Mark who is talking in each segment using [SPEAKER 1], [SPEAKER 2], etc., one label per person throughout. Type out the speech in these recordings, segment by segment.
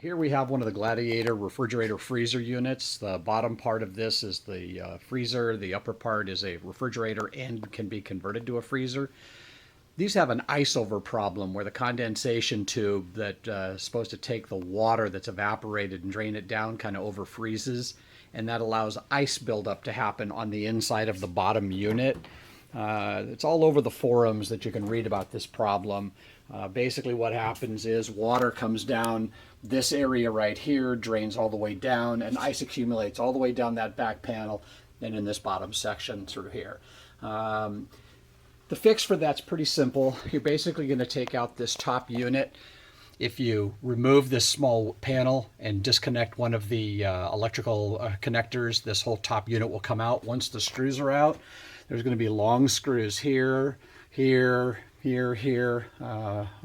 [SPEAKER 1] Here we have one of the Gladiator refrigerator freezer units. The bottom part of this is the freezer. The upper part is a refrigerator and can be converted to a freezer. These have an ice over problem where the condensation tube that is supposed to take the water that's evaporated and drain it down kind of over freezes, and that allows ice buildup to happen on the inside of the bottom unit. It's all over the forums that you can read about this problem. Basically what happens is water comes down this area right here, drains all the way down, and ice accumulates all the way down that back panel and in this bottom section through here. The fix for that's pretty simple. You're basically going to take out this top unit. If you remove this small panel and disconnect one of the electrical connectors, this whole top unit will come out. Once the screws are out, there's going to be long screws here, here, here.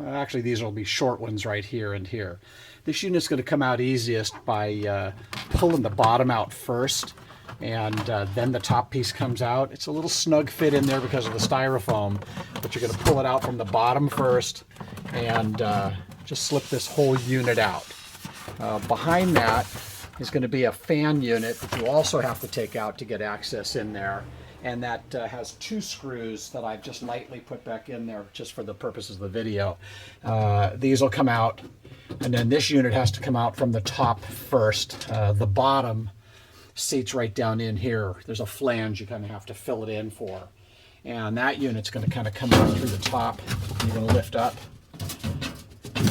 [SPEAKER 1] Actually, these will be short ones right here and here. This unit's going to come out easiest by pulling the bottom out first, and then the top piece comes out. It's a little snug fit in there because of the styrofoam, but you're going to pull it out from the bottom first and just slip this whole unit out. Behind that is going to be a fan unit that you also have to take out to get access in there. And that has two screws that I've just lightly put back in there just for the purposes of the video. These will come out, and then this unit has to come out from the top first. The bottom seats right down in here. There's a flange you kind of have to fill it in for. And that unit's going to kind of come out through the top. You're going to lift up,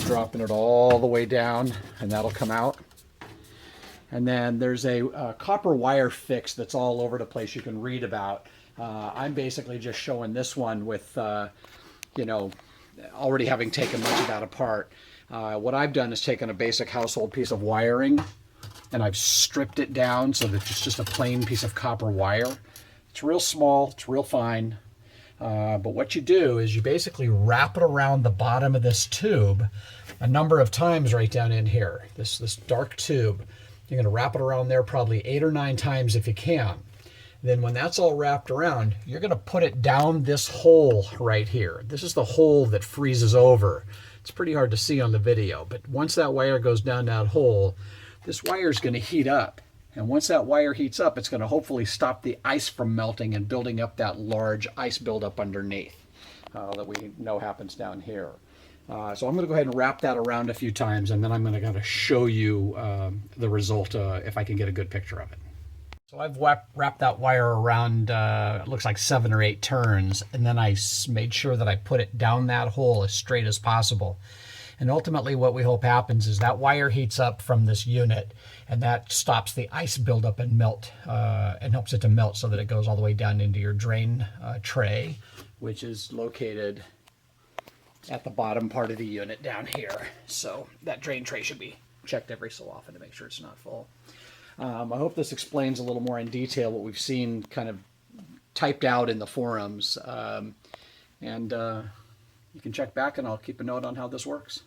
[SPEAKER 1] dropping it all the way down, and that'll come out. And then there's a copper wire fix that's all over the place you can read about. I'm basically just showing this one with, already having taken much of that apart. What I've done is taken a basic household piece of wiring and I've stripped it down so that it's just a plain piece of copper wire. It's real small, it's real fine. But what you do is you basically wrap it around the bottom of this tube a number of times right down in here, this dark tube. You're going to wrap it around there probably 8 or 9 times if you can. Then when that's all wrapped around, you're going to put it down this hole right here. This is the hole that freezes over. It's pretty hard to see on the video, but once that wire goes down that hole, this wire is going to heat up. And once that wire heats up, it's going to hopefully stop the ice from melting and building up that large ice buildup underneath that we know happens down here. So I'm going to go ahead and wrap that around a few times, and then I'm going to kind of show you the result if I can get a good picture of it. So I've wrapped that wire around, it looks like 7 or 8 turns, and then I made sure that I put it down that hole as straight as possible. And ultimately what we hope happens is that wire heats up from this unit, and that stops the ice buildup and melt, and helps it to melt so that it goes all the way down into your drain tray, which is located at the bottom part of the unit down here. So that drain tray should be checked every so often to make sure it's not full. I hope this explains a little more in detail what we've seen kind of typed out in the forums. You can check back and I'll keep a note on how this works.